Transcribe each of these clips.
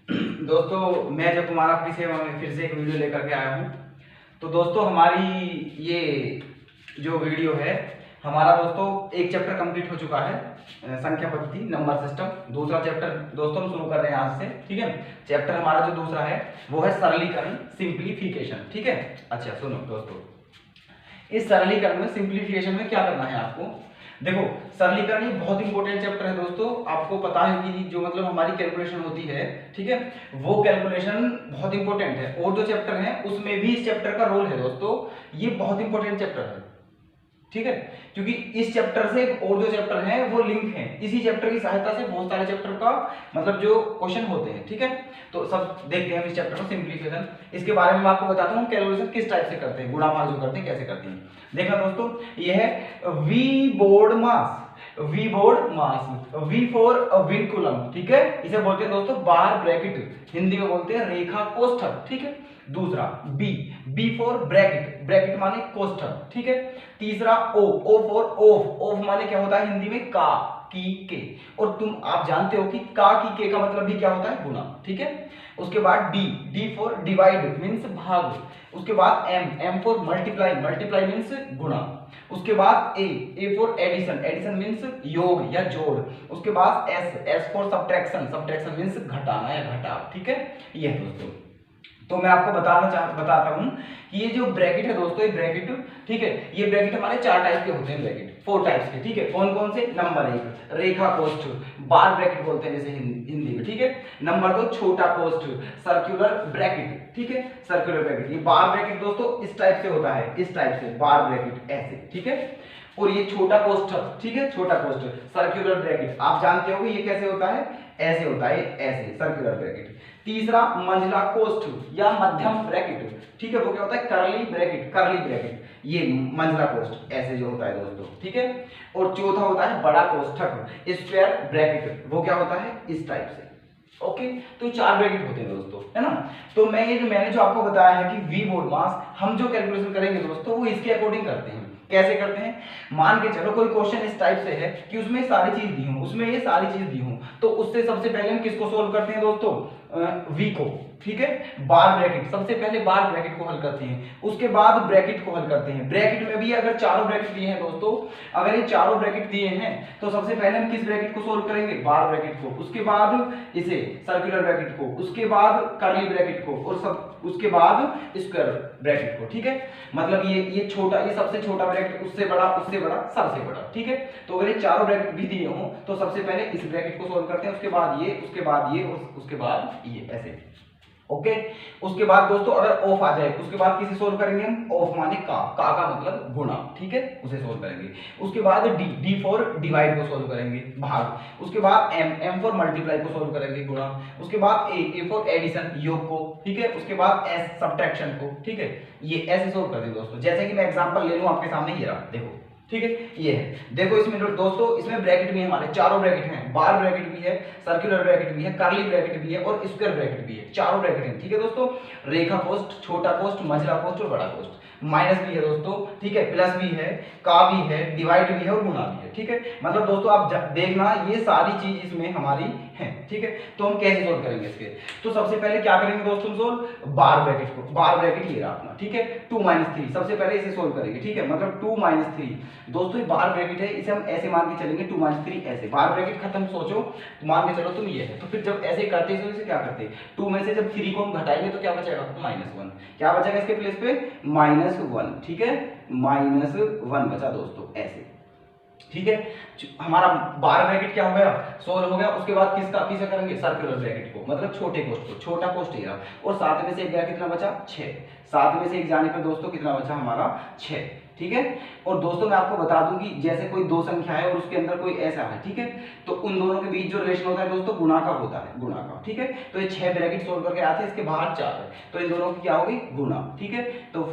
दोस्तों मैं जब तुम्हारा फिर से एक वीडियो लेकर के आया हूँ। तो दोस्तों हमारी ये जो वीडियो है, हमारा दोस्तों एक चैप्टर कंप्लीट हो चुका है, संख्या पद्धति नंबर सिस्टम। दूसरा चैप्टर दोस्तों हम शुरू कर रहे हैं आज से, ठीक है। चैप्टर हमारा जो दूसरा है वो है सरलीकरण, सिंप्लीफिकेशन, ठीक है। अच्छा सुनो दोस्तों, इस सरलीकरण में सिंप्लीफिकेशन में क्या करना है आपको। देखो सरलीकरण ये बहुत इंपॉर्टेंट चैप्टर है दोस्तों। आपको पता है कि जो मतलब हमारी कैलकुलेशन होती है, ठीक है, वो कैलकुलेशन बहुत इंपॉर्टेंट है। और जो चैप्टर है उसमें भी इस चैप्टर का रोल है दोस्तों। ये बहुत इंपॉर्टेंट चैप्टर है, ठीक है, क्योंकि इस चैप्टर से और जो चैप्टर है वो लिंक है। इसी चैप्टर की सहायता से बहुत सारे चैप्टर का मतलब जो क्वेश्चन होते हैं, ठीक है। तो सब देखते हैं इस चैप्टर को, सिंप्लीफिकेशन। इसके बारे में मैं आपको बताता हूँ कैलकुलेशन किस टाइप से करते हैं, गुणा भाग जो करते हैं कैसे करते हैं। देखना दोस्तों, ये है V BODMAS, V BODMAS, V for vinculum, ठीक है। इसे बोलते हैं दोस्तों बार ब्रैकेट, हिंदी में बोलते हैं रेखा कोष्ठक, ठीक है। दूसरा B, B for bracket, bracket माने कोष्ठक, ठीक है। तीसरा O, O for of, of माने क्या होता है हिंदी में का, की, के। और तुम आप जानते हो कि का, की, के का मतलब भी क्या होता है, गुना, ठीक है। उसके बाद D, D for divide means भाग। उसके बाद M, M for multiply, multiply means गुणा। उसके बाद A for addition, addition means योग या जोड़। उसके बाद S, S for subtraction, subtraction means घटाना या घटाव, ठीक है। ये है दोस्तों। तो मैं आपको बताता हूं कि ये जो ब्रैकेट है दोस्तों, ये ब्रैकेट, ठीक है, ये ब्रैकेट हमारे 4 टाइप के होते हैं, ब्रैकेट 4 टाइप्स के, ठीक है। कौन कौन से? नंबर 1 रेखा कोष्ठ, बार ब्रैकेट बोलते हैं जैसे हिंदी में, ठीक है। नंबर 2 छोटा कोष्ठ, सर्कुलर ब्रैकेट, ठीक है, सर्कुलर ब्रैकेट। ये बार ब्रैकेट दोस्तों इस टाइप से होता है, इस टाइप से बार ब्रैकेट ऐसे, ठीक है। और ये छोटा कोष्ठक, ठीक है, छोटा कोष्ठक सर्कुलर ब्रैकेट, आप जानते हो ये कैसे होता है, ऐसे होता है, ऐसे सर्कुलर ब्रैकेट। तीसरा मंझला कोष्ठ या मध्यम ब्रैकेट, ठीक है, वो क्या होता है, करली ब्रैकेट, करली ब्रैकेट, ये मंझला कोष्ठ ऐसे जो होता है दोस्तों, ठीक है। और चौथा होता है बड़ा कोष्ठक, स्क्वायर ब्रैकेट, वो क्या होता है इस टाइप से, ओके। तो 4 ब्रैकेट होते हैं दोस्तों, है ना। तो मैंने जो आपको बताया है कि वी बोर्ड मास, हम जो कैलकुलेशन करेंगे दोस्तों वो इसके अकॉर्डिंग करते हैं। कैसे करते हैं? मान के चलो कोई क्वेश्चन इस टाइप से है कि उसमें सारी चीज दी हूं, उसमें ये सारी चीज दी हूं, तो उससे सबसे पहले हम किसको सोल्व करते हैं दोस्तों, वी को, ठीक है। बार ब्रैकेट, सबसे पहले बार ब्रैकेट को हल करते हैं, उसके बाद ब्रैकेट को हल करते हैं। ब्रैकेट में भी अगर चारों ब्रैकेट दिए हैं दोस्तों, अगर ये चारों ब्रैकेट दिए हैं तो सबसे पहले हम किस ब्रैकेट को सोल्व करेंगे, बार ब्रैकेट को, उसके बाद इसे सर्कुलर ब्रैकेट को, उसके बाद कर्ली ब्रैकेट को, और सब उसके बाद स्क्वायर ब्रैकेट को, ठीक है। मतलब ये छोटा, ये सबसे छोटा ब्रैकेट, उससे बड़ा, उससे बड़ा, सबसे बड़ा, ठीक है। तो अगर ये चारों ब्रैकेट भी दिए हों तो सबसे पहले इस ब्रैकेट को सोल्व करते हैं, उसके बाद ये, उसके बाद ये, उसके बाद ये, ऐसे, ओके। उसके बाद दोस्तों अगर ऑफ आ जाए, उसके बाद किसे सोल्व करेंगे हम, ऑफ माने का मतलब गुणा, ठीक है, उसे सोल्व करेंगे। उसके बाद डी, डी फॉर डिवाइड को सोल्व करेंगे, भाग। उसके बाद एम, एम फॉर मल्टीप्लाई को सोल्व करेंगे, गुणा। उसके बाद ए फॉर एडिशन, योग को, ठीक है। उसके बाद एस सब्ट्रैक्शन को, ठीक है। ये ऐसे सोल्व कर देंगे दोस्तों। जैसे कि मैं एग्जांपल ले लूं आपके सामने, ये रहा, देखो, ठीक है, ये है, देखो इसमें दोस्तों, इसमें ब्रैकेट भी है, हमारे चारों ब्रैकेट हैं, बार ब्रैकेट भी है, सर्कुलर ब्रैकेट भी है, कर्ली ब्रैकेट भी है और स्क्वायर ब्रैकेट भी है, चारों ब्रैकेट हैं, ठीक है दोस्तों। रेखा कोष्ठ, छोटा कोष्ठ, मंझला कोष्ठ और बड़ा कोष्ठ। माइनस भी है दोस्तों, ठीक है, प्लस भी है, का भी है, डिवाइड भी है और गुणा भी है, ठीक है। मतलब दोस्तों आप देखना ये सारी चीज इसमें हमारी है, ठीक है। तो हम कैसे सोल्व करेंगे इसके, तो सबसे पहले क्या करेंगे दोस्तों, सोल्व बार ब्रैकेट को, बार ब्रैकेट ये रहा अपना, ठीक है। 2 - 3 सबसे पहले इसे सोल्व करेंगे, ठीक है, मतलब 2 - 3 दोस्तों, ये बार ब्रैकेट है, इसे हम ऐसे मान के चलेंगे, 2 - 3 ऐसे, बार ब्रैकेट खत्म, सोचो मान के चलो तुम ये है। तो फिर जब ऐसे करते हैं तो इसे क्या करते हैं, 2 में से जब 3 को हम घटाएंगे तो क्या बचेगा, -1, क्या बचेगा इसके प्लेस पे, -1, ठीक है, -1 बचा दोस्तों, ऐसे, ठीक है। हमारा बार ब्रैकेट क्या हो गया, सोल्व हो गया। उसके बाद किसे करेंगे, सर्कुलर ब्रैकेट को, मतलब छोटे कोष्ठ को, छोटा कोष्ठ ये रहा, और 7 में से 1 गया, कितना बचा, 6, 7 में से 1 जाने पर दोस्तों कितना बचा हमारा, 6, ठीक है। और दोस्तों मैं आपको बता दूं कि जैसे कोई 2 संख्या है और उसके अंदर कोई ऐसा है, ठीक है, तो उन दोनों के बीच जो रिलेशन होता है दोस्तों गुणा का होता है, गुणा का, ठीक है। तो ये 6 ब्रैकेट सोल्व करके आते हैं, इसके बाहर 4 है, तो इन दोनों की क्या होगी, गुणा, ठीक है। तो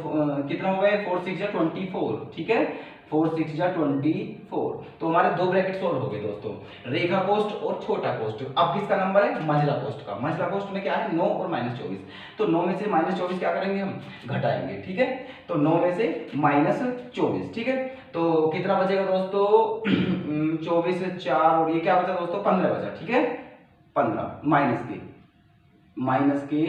कितना हो गया, 4 6 24, ठीक है, 4 6 24। तो हमारे 2 ब्रैकेट सोल्व हो गए दोस्तों, रेखा कोष्ठ और छोटा कोष्ठ। अब किसका नंबर है, मंझला कोष्ठ का। मंझला कोष्ठ में क्या है, 9 और -24, तो 9 में से -24 क्या करेंगे हम, घटाएंगे, ठीक है। तो 9 में से -24, ठीक है, तो कितना बचेगा दोस्तों, 24 4 और ये क्या बचा दोस्तों, 15 बचा, ठीक है, 15 माइनस के, माइनस के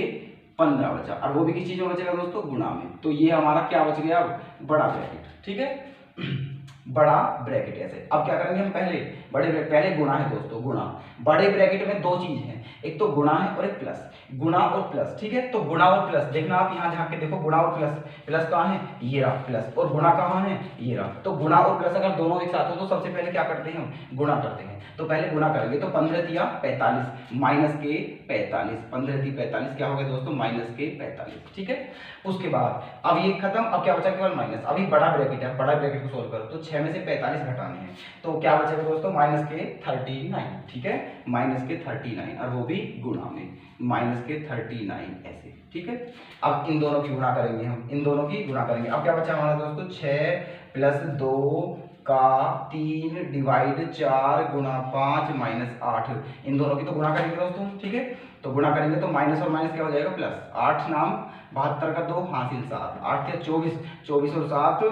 15 बचा, और वो भी किस चीज में बचेगा दोस्तों, गुणा में। तो ये हमारा क्या बच गया, अब बड़ा ब्रैकेट, ठीक है बड़ा ब्रैकेट ऐसे। अब क्या करेंगे हम, पहले बड़े ब्रैकेट, पहले गुणा है दोस्तों, गुणा। बड़े ब्रैकेट में दो चीज है, एक तो गुणा है और एक प्लस, गुणा और प्लस, ठीक है। तो गुणा और प्लस देखना, आप यहाँ झांक के देखो, गुणा और प्लस, प्लस कहाँ है, ये रहा प्लस, और गुणा कहाँ है, ये रहा। तो गुणा और प्लस अगर दोनों एक साथ हो तो सबसे पहले क्या करते हैं हम, गुणा करते हैं। तो पहले गुणा करेंगे, तो 15 दिया 45 माइनस के 45, 15 दी 45 क्या हो गया दोस्तों, माइनस के 45, ठीक है। उसके बाद अब ये खत्म, अब क्या बचा, केवल माइनस। अभी बड़ा ब्रैकेट है, बड़ा ब्रैकेट को सोल्व करो, तो 6 में से 45 घटाने हैं, तो क्या बचेगा दोस्तों, माइनस के 39, ठीक है, माइनस के 39, और वो भी गुणा में, माइनस के 39 ऐसे, ठीक है। अब इन दोनों की गुणा करेंगे हम, इन दोनों की गुणा करेंगे। अब क्या बचा हमारा दोस्तों, 6 प्लस 2 का 3 डिवाइड 4 गुणा 5 माइनस 8, इन दोनों की तो गुणा करेंगे दोस्तों, ठीक है। तो गुणा करेंगे तो माइनस और माइनस क्या हो जाएगा, प्लस। 8 नाम 72 का 2 हासिल 7, 8 के 24, 24 और 7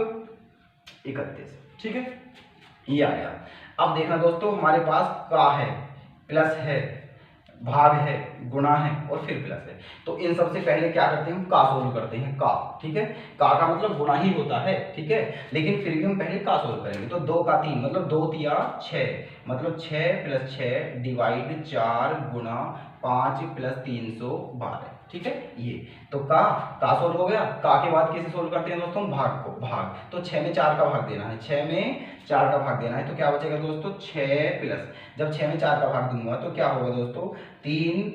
31, ठीक है, ये आ गया। अब देखना दोस्तों, हमारे पास का है, प्लस है, भाग है, गुणा है और फिर प्लस है। तो इन सबसे पहले क्या करते हैं हम, का सोल्व करते हैं, का, ठीक है। का मतलब गुणा ही होता है, ठीक है, लेकिन फिर भी हम पहले का सोल्व करेंगे। तो 2 का 3 मतलब 2 तिया 6, मतलब 6 प्लस 6 डिवाइड 4 गुणा 5 प्लस 312, ठीक है। ये तो का सोल्व हो गया। का के बाद कैसे सोल्व करते हैं दोस्तों, भाग को, भाग। तो 6 में 4 का भाग देना है, 6 में 4 का भाग देना है, तो क्या बचेगा दोस्तों, 6 प्लस, जब 6 में 4 का भाग दूंगा तो क्या होगा दोस्तों, 3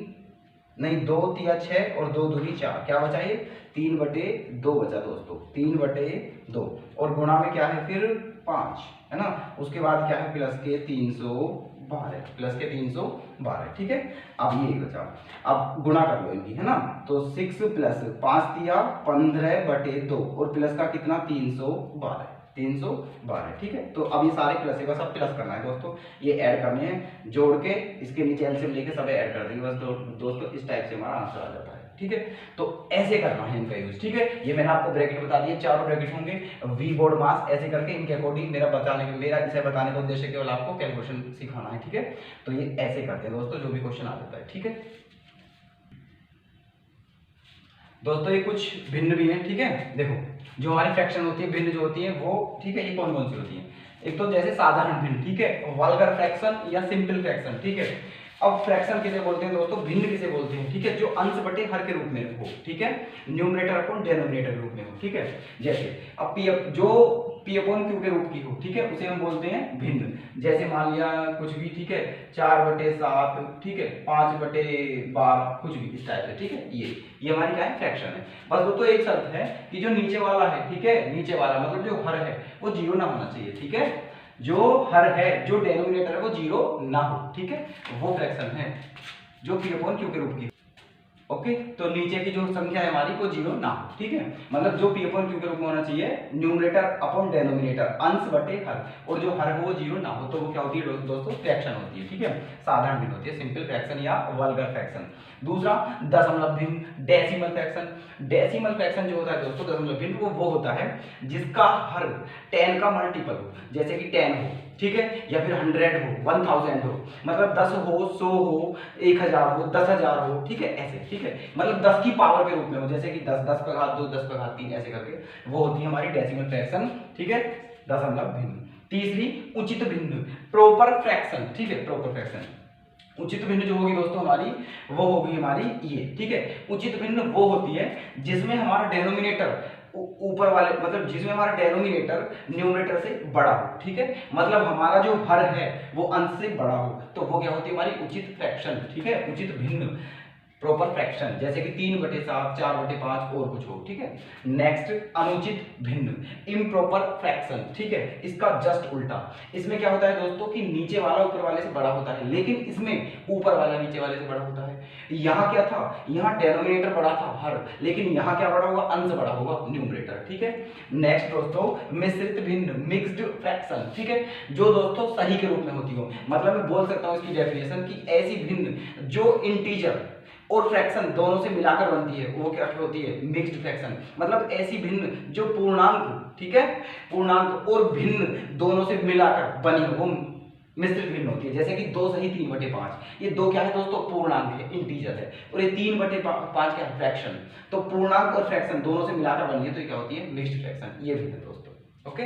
नहीं 2 तिया 6 और 2 दूनी 4, क्या बचा ये, 3/2 बचा दोस्तों, 3/2, और गुणा में क्या है फिर 5, है ना। उसके बाद क्या है, प्लस के 312, प्लस के 312, ठीक है। अब ये बचा, अब गुणा कर लो इनकी, है ना। तो 6 प्लस 5 दिया 15/2, और प्लस का कितना, 312, 312, ठीक है। तो अब ये सारे प्लस है, बस अब प्लस करना है दोस्तों, ये ऐड करने हैं, जोड़ के इसके नीचे एलसीएम लेके सब ऐड कर देंगे, बस दोस्तों इस टाइप से हमारा आंसर आ जाता है, ठीक है। तो ऐसे करना है इनका यूज, ठीक है। ये मैंने आपको ब्रैकेट बता दिए, चारों ब्रैकेट होंगे, वी बोर्ड मास, ऐसे करके इनके अकॉर्डिंग मेरा इसे बताने का उद्देश्य केवल आपको कैलकुलेशन सिखाना है, ठीक है। तो ये ऐसे करते हैं दोस्तों, जो भी क्वेश्चन आ जाता है, ठीक है दोस्तों। ये कुछ भिन्न भी है, ठीक है। देखो जो हमारी फ्रैक्शन होती है, भिन्न जो होती है वो, ठीक है, ये कौन कौन सी होती है, एक तो जैसे साधारण भिन्न, ठीक है, वल्गर फ्रैक्शन या सिंपल फ्रैक्शन, ठीक है। अब फ्रैक्शन किसे बोलते हैं दोस्तों, भिन्न किसे बोलते हैं, ठीक है, जो अंश बटे हर के रूप में हो, ठीक है, न्यूमरेटर अपॉन डिनोमिनेटर के रूप में हो, ठीक है। जैसे अब पी अपॉन क्यू के रूप की हो, ठीक है, उसे हम बोलते हैं भिन्न। जैसे मान लिया कुछ भी, ठीक है, 4/7, ठीक है, 5/12, कुछ भी इस टाइप से, ठीक है। ये हमारी क्या है, फ्रैक्शन है। बस वो तो एक शर्त है कि जो नीचे वाला है, ठीक है, नीचे वाला मतलब जो हर है वो 0 ना होना चाहिए, ठीक है, जो हर है, जो डेनोमिनेटर है वो 0 ना हो, ठीक है, वो फ्रैक्शन है जो पी अपॉन क्यू के रूप की, ओके। तो नीचे की जो संख्या है हमारी वो 0 ना हो, ठीक है, मतलब जो पी अपॉन क्यू के रूप में होना चाहिए, न्यूमरेटर अपॉन डेनोमिनेटर, अंश बटे हर, और जो हर हो वो 0 ना हो, तो वो क्या होती है दोस्तों, फ्रैक्शन होती है, ठीक है, साधारण भिन्न होती है, सिंपल फ्रैक्शन या वल्गर फ्रैक्शन। दूसरा दशमलव भिन्न, डेसिमल फ्रैक्शन। डेसिमल फ्रैक्शन जो होता है दोस्तों, दशमलव भिन्न वो होता है जिसका हर 10 का मल्टीपल हो, जैसे कि 10 हो, ठीक है, या फिर 100 हो, 1000 हो, मतलब 10 हो, 100 हो, 1000 हो, 10,000 हो, ठीक है, ऐसे, ठीक है, मतलब 10 की पावर के रूप में हो, जैसे कि 10, 10 का घात 2, 10 का घात 3, ऐसे करके वो होती है हमारी डेसिमल फ्रैक्शन, ठीक है, दशमलव भिन्न। तीसरी उचित भिन्न, प्रोपर फ्रैक्शन, ठीक है, प्रोपर फ्रैक्शन। उचित भिन्न जो होगी दोस्तों हमारी, वो होगी हमारी ये, ठीक है। उचित भिन्न वो होती है जिसमें हमारा डेनोमिनेटर ऊपर वाले, मतलब जिसमें हमारा डेनोमिनेटर न्यूमरेटर से बड़ा हो, ठीक है, मतलब हमारा जो हर है वो अंश से बड़ा हो, तो वो क्या होती है हमारी उचित फ्रैक्शन, ठीक है, उचित भिन्न, प्रॉपर फ्रैक्शन, जैसे कि 3/7, 4/5 और कुछ हो, ठीक है। नेक्स्ट अनुचित भिन्न, इम्प्रॉपर फ्रैक्शन, ठीक है, इसका जस्ट उल्टा। इसमें क्या होता है दोस्तों कि नीचे वाला ऊपर वाले से बड़ा होता है, लेकिन इसमें ऊपर वाला नीचे वाले से बड़ा होता है। यहाँ क्या था, यहाँ डेनोमिनेटर बड़ा था हर, लेकिन यहाँ क्या बड़ा होगा, अंश बड़ा होगा न्यूमरेटर, ठीक है। नेक्स्ट दोस्तों मिश्रित भिन्न, मिक्स्ड फ्रैक्शन, ठीक है, जो दोस्तों सही के रूप में होती हो, मतलब मैं बोल सकता हूँ इसकी डेफिनेशन की ऐसी भिन्न जो इंटीजर और फ्रैक्शन दोनों से मिलाकर बनती है, वो क्या होती है, मिक्स्ड फ्रैक्शन। मतलब ऐसी भिन्न जो पूर्णांक, ठीक है, पूर्णांक और भिन्न दोनों से मिलाकर बनी हो, वो मिश्रित भिन्न होती है। जैसे कि 2 सही 3/5, ये 2 क्या है दोस्तों, पूर्णांक है, इंटीजर है, और ये 3/5 क्या है, फ्रैक्शन। तो पूर्णांक और फ्रैक्शन दोनों से मिलाकर बनी है, तो ये क्या होती है, मिक्स्ड फ्रैक्शन। ये भी है दोस्तों। ओके,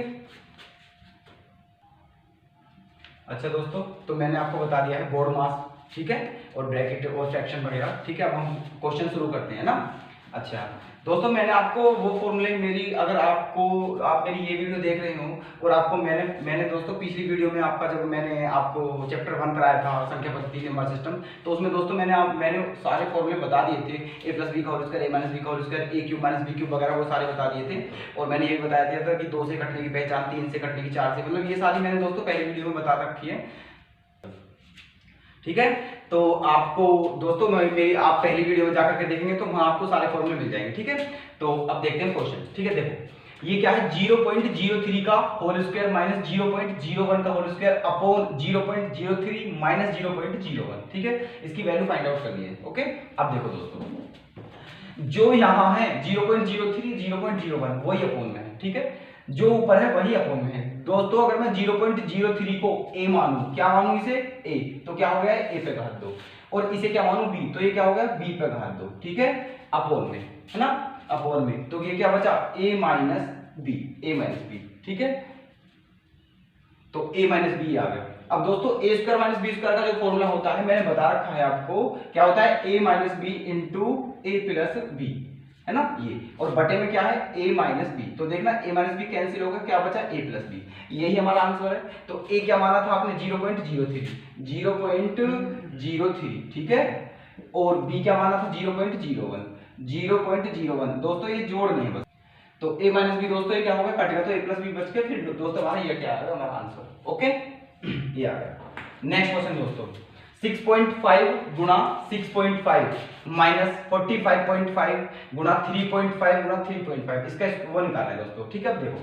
अच्छा दोस्तों, तो मैंने आपको बता दिया है बोर्ड मास, ठीक है, और ब्रैकेट और फ्रैक्शन वगैरह, ठीक है। अब हम क्वेश्चन शुरू करते हैं ना। अच्छा दोस्तों, मैंने आपको वो फॉर्मूले मेरी, अगर आप मेरी ये वीडियो देख रहे हो और आपको मैंने दोस्तों पिछली वीडियो में आपका, जब मैंने आपको चैप्टर 1 कराया था संख्या पद्धति नंबर सिस्टम, तो उसमें दोस्तों मैंने सारे फॉर्मूले बता दिए थे, a+b का होल स्क्वायर, a-b का होल स्क्वायर, a³ - b³ वगैरह, वो सारे बता दिए थे। और मैंने ये बताया दिया था कि 2 से कटने की पहचान, 3 से कटने की, 4 से, मतलब ये सारी मैंने दोस्तों पहले वीडियो में बता रखी है, ठीक है। तो आपको दोस्तों आप पहली वीडियो में जाकर के देखेंगे तो वहां आपको सारे फॉर्मूले मिल जाएंगे, ठीक है। तो अब देखते हैं क्वेश्चन, ठीक है। देखो ये क्या है, 0.03 का होल स्क्वायर माइनस 0.01 का होल स्क्वायर अपॉन 0.03 माइनस 0.01, ठीक है। इसकी वैल्यू फाइंड आउट करनी है। ओके, अब देखो दोस्तों, जो यहाँ है 0.03 0.01 वही अपॉन में है, ठीक है। जो ऊपर है वही अपॉन में है दोस्तों। अगर मैं 0.03 को a मानूं, क्या मानूं इसे, a, तो क्या हो गया है, a पे घात 2, और इसे क्या मानूं b, तो ये क्या हो गया, b पे घात 2, ठीक है, अपॉन में, है ना, अपॉन में। तो ये क्या बचा, a माइनस b, ठीक है। तो a माइनस b आ गया। अब दोस्तों a square minus b square का जो फॉर्मूला होता है, मैंने बता रखा है आपको, क्या होता है, a minus b into a plus b, है ना, ये, और बटे में क्या है, a माइनस बी। तो देखना a माइनस बी कैंसिल होगा, क्या बचा, a प्लस बी, यही हमारा आंसर है। तो a क्या माना था आपने, 0.03, ठीक है, और b क्या माना था, 0.01 दोस्तों, ये जोड़ने हैं बस। तो a माइनस बी दोस्तों ये क्या होगा, कटेगा तो a प्लस बी बच के, फिर दोस्तों हमारा ये क्या आएगा, हमारा आंसर। ओके, ये आ गया। नेक्स्ट क्वेश्चन दोस्तों, 6.5 गुणा 6.5 माइनस 45.5 गुणा 3.5 गुणा 3.5, इसका वो निकालना है दोस्तों, ठीक है। अब देखो,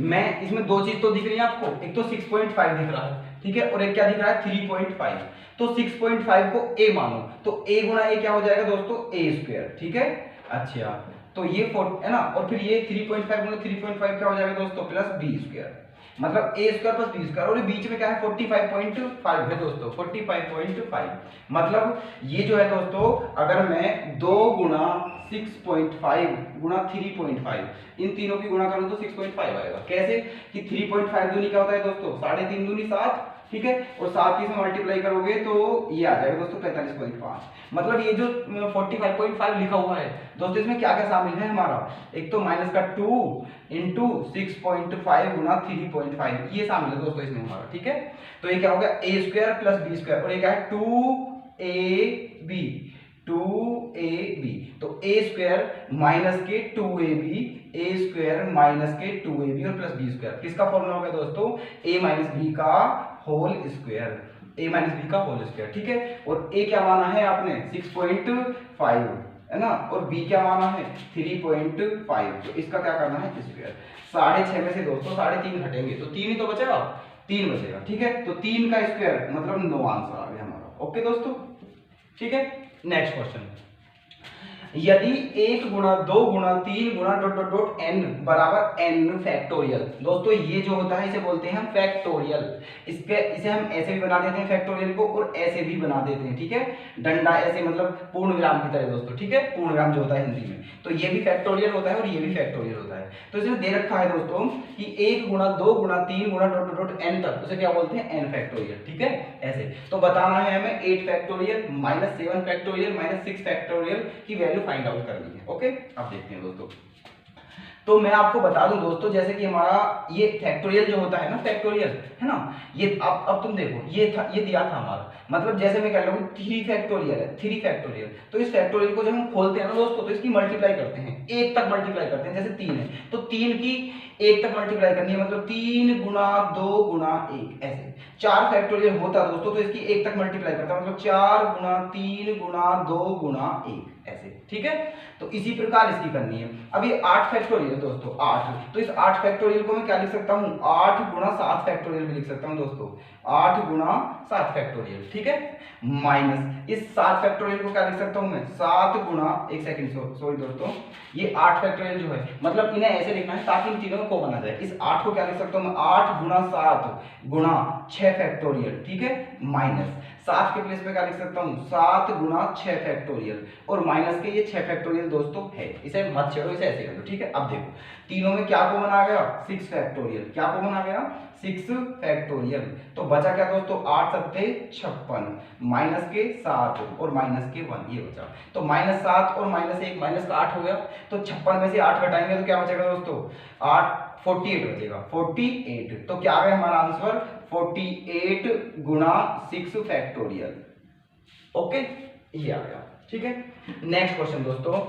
मैं इसमें दो चीज तो दिख रही है आपको, एक तो 6.5 दिख रहा है, ठीक है, और एक क्या दिख रहा है, 3.5। तो 6.5 को a मानो, तो a गुणा a क्या हो जाएगा दोस्तों, a स्क्वायर, ठीक है। अच्छा, तो ये है ना, और फिर ये 3.5 गुणा 3.5 क्या हो जाएगा दोस्तों, प्लस b स्क्वायर, मतलब a square plus b square, और ये बीच में क्या है, 45.5 है दोस्तों, 45.5। मतलब ये जो है दोस्तों, अगर मैं 2 गुणा 6.5 गुणा 3.5 इन तीनों की गुणा करूं तो 6.5 आएगा। कैसे कि 3.5 दूनी क्या होता है दोस्तों, 3.5 दूनी 7, ठीक है, और 7 की से मल्टीप्लाई करोगे तो ये आ जाएगा दोस्तों 45.5। मतलब ये जो 45.5 लिखा हुआ है दोस्तों, इसमें क्या क्या शामिल है हमारा, एक तो माइनस का 2 इंटू 6.5 गुणा 3.5, ये शामिल है दोस्तों इसमें हमारा, ठीक है। तो ये क्या हो गया, a square plus b square, और ये क्या है, 2ab, तो a स्क्वायर माइनस के 2ab, a स्क्वायर माइनस के 2ab और प्लस b स्क्वायर, किसका फॉर्मूला हो गया दोस्तों, a माइनस b का whole square, a minus b का होल स्क्वायर, ठीक है। और a क्या माना है आपने, 6.5, है ना, और b क्या माना है, 3.5, तो इसका क्या करना है, स्क्वायर। 6.5 में से दोस्तों 3.5 घटेंगे तो 3 ही तो बचेगा, 3 बचेगा, ठीक है। तो 3 का स्क्वायर मतलब 9 आंसर आ गया हमारा। ओके दोस्तों, ठीक है। नेक्स्ट क्वेश्चन, यदि 1 गुणा 2 गुणा 3 गुणा डॉट डॉट डॉट n बराबर n फैक्टोरियल, दोस्तों ये जो होता है इसे बोलते हैं हम फैक्टोरियल। इसे हम ऐसे भी बना देते हैं फैक्टोरियल को, और ऐसे भी बना देते हैं, ठीक है, डंडा ऐसे, मतलब पूर्ण विराम की तरह दोस्तों, ठीक है, पूर्ण विराम जो होता है हिंदी में, तो ये भी फैक्टोरियल होता है और ये भी फैक्टोरियल होता है। तो इसमें दे रखा है दोस्तों कि 1 गुणा 2 गुणा 3 गुणा डॉट डॉट डॉट n तक, उसे क्या बोलते हैं, n फैक्टोरियल, ठीक है, ऐसे। तो बताना है हमें 8 factorial minus 7 factorial minus 6 factorial की वैल्यू फाइंड आउट करनी है। ओके, अब देखते हैं दोस्तों। तो मैं आपको बता दूं दोस्तों, जैसे कि हमारा ये फैक्टोरियल जो होता है ना, फैक्टोरियल है ना, ये अब तुम देखो, ये दिया था हमारा, मतलब जैसे मैं कह रहा हूँ 3 फैक्टोरियल है, 3 फैक्टोरियल, तो इस फैक्टोरियल को जब हम खोलते हैं ना दोस्तों, तो इसकी मल्टीप्लाई करते हैं, 1 तक मल्टीप्लाई करते हैं। जैसे 3 है तो 3 की 1 तक मल्टीप्लाई करनी है, मतलब 3 गुणा 2 गुणा 1, ऐसे। 4 फैक्टोरियल होता है दोस्तों, तो इसकी 1 तक मल्टीप्लाई करता है, मतलब 4 गुणा 3 गुणा 2 गुणा 1, ऐसे, ठीक है। तो इसी प्रकार इसकी करनी है। अब ये 8 फैक्टोरियल दोस्तों, 8, तो इस 8 फैक्टोरियल को मैं क्या लिख सकता हूँ, 8 गुणा 7 फैक्टोरियल भी लिख सकता हूँ दोस्तों, 8 गुणा 7 फैक्टोरियल, ठीक है, माइनस इस 7 फैक्टोरियल को क्या लिख सकता हूं मैं 7 गुणा, एक सेकंड सॉरी दोस्तों, ये 8 फैक्टोरियल जो है मतलब इन्हें ऐसे लिखना है ताकि इन तीनों में कॉमन आ जाए। इस 8 को क्या लिख सकता हूं मैं 8 गुणा 7 गुणा 6 फैक्टोरियल, ठीक है, माइनस 7 के प्लेस पे क्या लिख सकता हूं 7 गुणा 6 फैक्टोरियल, और माइनस के ये 6 फैक्टोरियल दोस्तों है, इसे मत छेड़ो, इसे ऐसे कर दो, ठीक है। अब देखो तीनों में क्या कॉमन आ गया 6 फैक्टोरियल, क्या कॉमन आ गया 6 फैक्टोरियल, तो बचा क्या दोस्तों 8 सत्ते 56, माइनस के 7 और माइनस के 1, ये बचा, तो माइनस 7 और माइनस 1 माइनस का 8 हो गया, तो 56 में से 8 घटाएंगे तो क्या बचेगा दोस्तों 8 48 बचेगा, 48, तो क्या आ गया हमारा आंसर 48 गुणा 6 फैक्टोरियल, ओके, ये आ गया, ठीक है। नेक्स्ट क्वेश्चन दोस्तों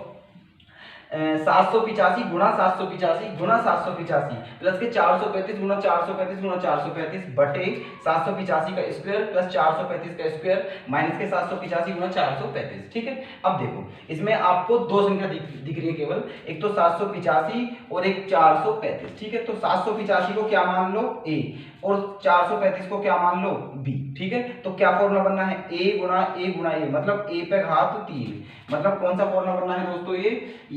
785 गुणा 785 गुणा 785 प्लस के 435 गुणा 435 गुणा 435 बटे 785 का स्क्वायर प्लस 435 का स्क्वायर माइनस के 785 गुणा 435, ठीक है। अब देखो इसमें आपको दो संख्या दिख रही है केवल, एक तो 785 और एक 435, ठीक है, तो 785 को क्या मान लो a और 435 को क्या मान लो b, ठीक है, तो क्या फॉर्मूला बनना है a गुणा a मतलब a पे घात 3, मतलब कौन सा फॉर्मूला बनना है दोस्तों ये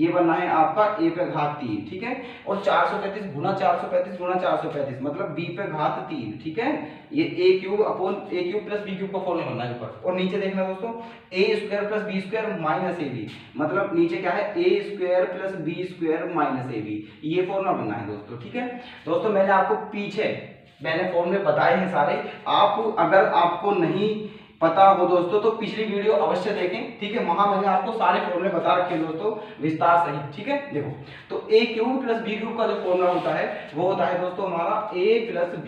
बनना है आपका a पे घात 3, ठीक है, और 435 गुणा 435 गुणा 435 मतलब b पे घात 3, ठीक है, ये a cube upon a cube plus b cube का फॉर्मूला बनना है ऊपर, और नीचे देखना दोस्तों a square plus b square minus ab, मतलब नीचे क्या है a square plus b square minus ab, ये फॉर्मूला बनना है दोस्तों, ठीक है। दोस्तों मैंने आपको पीछे फॉर्मूले बताए हैं सारे, आप अगर आपको नहीं पता हो दोस्तों तो पिछली वीडियो अवश्य देखें, ठीक है, वहां मैंने आपको सारे फॉर्मूले बता रखे हैं दोस्तों विस्तार सहित, ठीक है। देखो तो a cube plus b cube का जो फॉर्मूला होता है वो होता है दोस्तों हमारा a plus b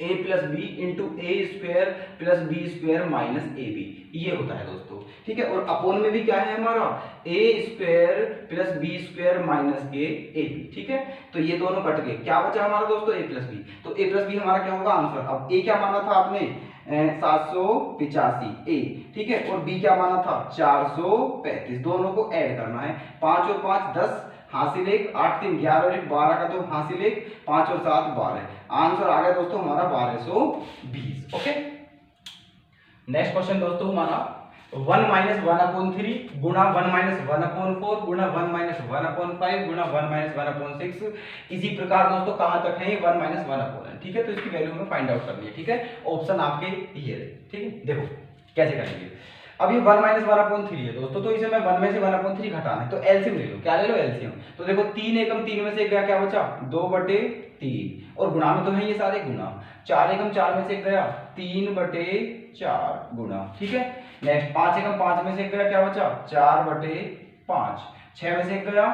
into A square plus B square minus A B, ये होता है दोस्तों, ठीक है, और अपोन में भी क्या है हमारा a square plus B square minus A B, ठीक है, तो ये दोनों कट गए, क्या बचा हमारा दोस्तों a प्लस बी, तो a प्लस बी हमारा क्या होगा आंसर। अब a क्या माना था आपने 785 a, ठीक है, और b क्या माना था 435, दोनों को ऐड करना है, 5 और 5 10 हासिल 1, 8 3 11 और 1 12 का तो हासिल 1, 5 और 7 12, आंसर आ गया दोस्तों हमारा 1220, ओके। नेक्स्ट क्वेश्चन दोस्तों हमारा 1 माइनस 1/3 गुणा 1 माइनस 1/4 गुणा 1 माइनस 1/5 गुणा 1 माइनस 1/6, इसी प्रकार दोस्तों कहां तक है 1 माइनस 1/n, ठीक है, तो इसकी वैल्यू हमें फाइंड आउट करनी है, ठीक है, ऑप्शन आपके ये है, ठीक है। देखो कैसे करेंगे, अब ये 1 माइनस 1/3 है दोस्तों, तो इसे मैं 1 में से 1/3 घटाना है, तो एलसीएम ले लो, क्या ले लो एलसीएम, तो देखो 3 एकम 3 में से गया क्या बचा 2/3, और गुणा में तो है ये सारे गुणा, 4 एकम 4 में से गया 3/4 गुणा, ठीक है। नेक्स्ट 5 एकम 5 में से गया क्या बचा 4/5, 6 में से गया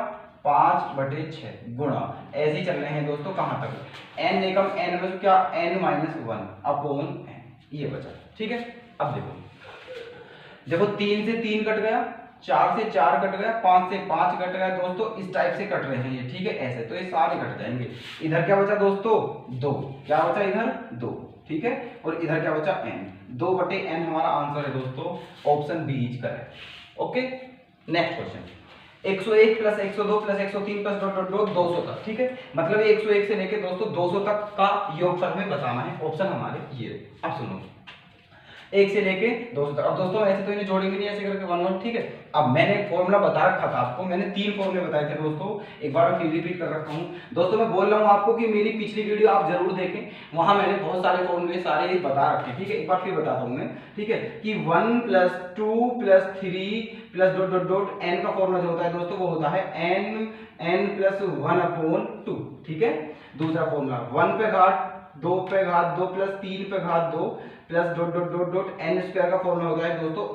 5/6 गुणा, ऐसे ही चल रहे हैं दोस्तों कहां तक n एकम n में से क्या n माइनस 1 अपॉन n, ये बचा, ठीक है। अब देखो 3 से 3 कट गया, 4 से 4 कट गया, 5 से 5 कट गया दोस्तों, इस टाइप से कट रहे हैं ये, ठीक है, ऐसे, तो ये सारे कट जाएंगे। इधर क्या बचा दोस्तों 2, क्या बचा इधर 2, ठीक है, और इधर क्या बचा n, 2/n हमारा आंसर है दोस्तों, option B is correct, okay. Next question 101 plus 102 plus 103 plus dot dot dot 200 तक, ठीक है, मतलब 101 से लेके दोस्तों 200 तक का योगफल हमें बताना है, ऑप्शन हमारे ये। अब सुनो 1 से लेके 200 तक, अब दोस्तों ऐसे तो इन्हें जोड़ेंगे नहीं ऐसे करके 1 1, ठीक है। अब मैंने फॉर्मूला बता रखा था आपको, मैंने 3 फॉर्मूले बताए थे दोस्तों, एक बार मैं फिर रिपीट कर रखा हूं दोस्तों, मैं बोल रहा हूं आपको कि मेरी पिछली वीडियो आप जरूर देखें, वहां मैंने बहुत सारे फॉर्मूले सारे बता रखे, ठीक है, एक बार फिर बताता हूं मैं, ठीक है, कि 1 plus 2 plus 3 plus dot dot dot n का फॉर्मूला जो होता है दोस्तों वो होता है n प्लस 1/2, ठीक है। दूसरा फॉर्मूला 1 पे घात 2 पे घात 2 प्लस 3 पे घात 2 plus dot dot dot dot n square का फॉर्मूला होता है दोस्तों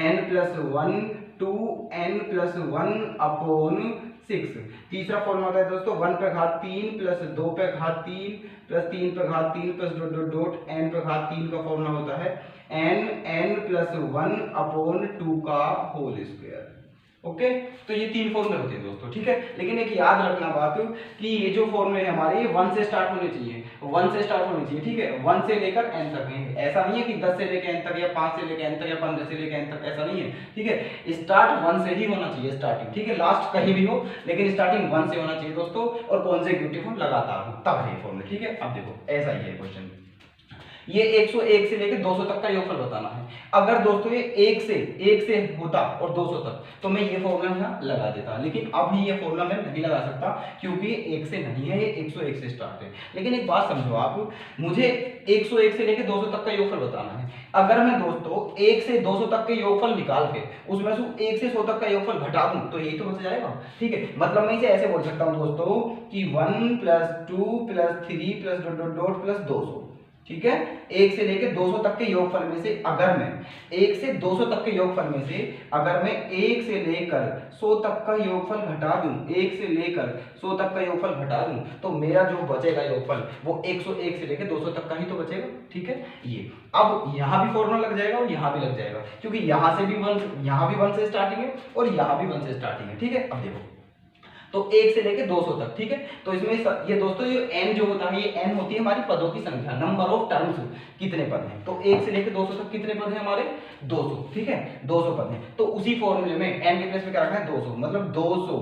n प्लस 1 2 n प्लस 1/6। तीसरा फॉर्मूला होता है दोस्तों 1 पे घात 3 प्लस 2 पे घात 3 प्लस 3 पे घात 3 plus dot dot dot n पे घात 3 का फॉर्मूला होता है n प्लस 1/2 का होल स्क्वायर, ओके। तो ये 3 फॉर्मूले होते हैं दोस्तों, ठीक है, लेकिन एक याद रखना बात कि ये जो फॉर्मूले हैं हमारे ये 1 से स्टार्ट होने चाहिए, 1 से स्टार्ट होने चाहिए, ठीक है, 1 से लेकर n तक है, ऐसा नहीं है कि 10 से लेकर n तक या 5 से लेकर n तक या 15 से लेकर n तक, ऐसा नहीं है, ठीक है, स्टार्ट 1 से ही होना चाहिए स्टार्टिंग, ठीक है, लास्ट कहीं भी हो लेकिन स्टार्टिंग 1 से होना चाहिए दोस्तों, और कॉन्सेक्यूटिव हो लगातार हो, तब है फॉर्मूले, ठीक है। अब देखो ऐसा ही है क्वेश्चन ये 101 से लेके 200 तक का योगफल बताना है। अगर दोस्तों ये 1 से होता और 200 तक तो मैं ये फॉर्मूला यहाँ लगा देता, लेकिन अभी ये फॉर्मूला मैं नहीं लगा सकता क्योंकि 1 से नहीं है, ये 101 से स्टार्ट है। लेकिन एक बात समझो आप, मुझे 101 से लेके 200 तक का योगफल बताना है। अगर मैं दोस्तों 1 से 200 तक के योगफल निकाल के उसमें से 1 से 100 तक का योगफल घटा दूं तो यही तो बच जाएगा। ठीक है, मतलब मैं इसे ऐसे बोल सकता हूं दोस्तों कि 1 + 2 + 3 + ... + 200। ठीक है, 1 से लेके 200 तक के योगफल में से अगर मैं 1 से 200 तक के योगफल में से अगर मैं 1 से लेकर 100 तक का योगफल घटा दूं, 1 से लेकर 100 तक का योगफल घटा दूं तो मेरा जो बचेगा योगफल वो 101 से लेकर 200 तक का ही तो बचेगा। ठीक है, ये अब यहां भी फॉर्मूला लग जाएगा और यहां भी लग जाएगा क्योंकि यहां से भी 1, यहां भी 1 से स्टार्टिंग है और यहां भी 1 से स्टार्टिंग है। ठीक है, अब देखो तो 1 से लेके 200 तक। ठीक है, तो इसमें ये दोस्तों ये n जो होता है, ये n होती है हमारी पदों की संख्या, नंबर ऑफ टर्म्स, कितने पद हैं। तो 1 से लेके 200 तक कितने पद हैं हमारे? 200। ठीक है, 200 पद हैं। तो उसी फॉर्मूले में n के प्लेस में क्या रखना है? 200, मतलब 200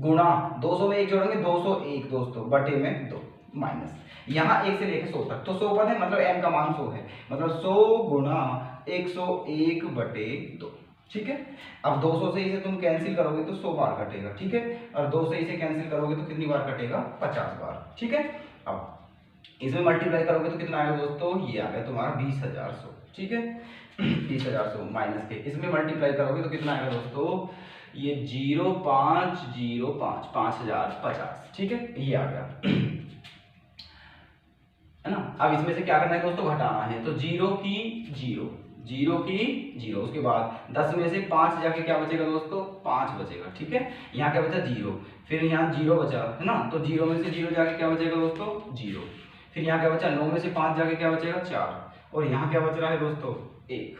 गुणा 200 में 1 जोड़ेंगे 201 दोस्तों बटे में 2 माइनस यहाँ 1 से लेके 100 तक तो 100 पद है, मतलब n का मान 100 है, मतलब 100 गुणा 101 बटे 2। ठीक है, अब 200 से इसे तुम कैंसिल करोगे तो 100 बार कटेगा। ठीक है, और 2 से इसे कैंसिल करोगे तो कितनी बार कटेगा? 50 बार। ठीक है, अब इसमें मल्टीप्लाई करोगे तो कितना आएगा दोस्तों? ये आ गया तुम्हारा 20,100। ठीक है, 20,100 माइनस के इसमें मल्टीप्लाई करोगे तो कितना आएगा दोस्तों? ये 0505 5050। ठीक है, ये आ गया है ना। अब इसमें से क्या करना है दोस्तों? घटाना है। तो 0 की 0, 0 की 0, उसके बाद 10 में से 5 जाके क्या बचेगा दोस्तों? 5 बचेगा। ठीक है, यहाँ क्या बचा? 0, फिर यहाँ 0 बचा है ना, तो 0 में से 0 जाके क्या बचेगा दोस्तों? 0, फिर यहाँ क्या बचा? 9 में से 5 जाके क्या बचेगा? 4, और यहाँ क्या बच रहा है दोस्तों? 1।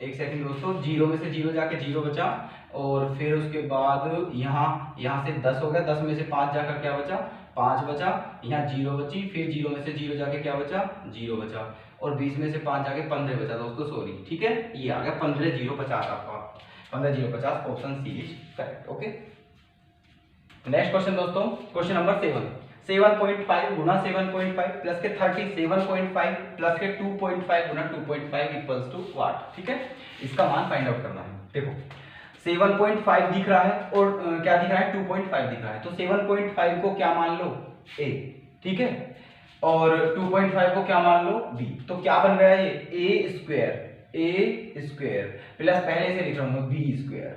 एक सेकंड दोस्तों, 0 में से 0 जाके 0 बचा, और फिर उसके बाद यहाँ से 10 हो गया, 10 में से 5 जाकर क्या बचा? 5 बचा, यहाँ 0 बची, फिर 0 में से 0 जाके क्या बचा? 0 बचा, और 20 में से 5 जाके 15 बचा दोस्तों, सॉरी। ठीक है, ये आ गया 15,050 आपका, 15,050 option C is correct. Okay, next question दोस्तों, क्वेश्चन नंबर 7.5 गुना 7.5 प्लस के 37.5 प्लस के 2.5 गुना 2.5 इक्वल्स टू व्हाट? ठीक है, इसका मान फाइंड आउट करना है। देखो 7.5 दिख रहा है और क्या दिख रहा है? 2.5 दिख रहा है, तो 7.5 को क्या मान लो? a। ठीक है, और 2.5 को क्या मान लो? b। तो क्या बन गया ये? a स्क्वायर प्लस पहले से लिख रहा हूं b²।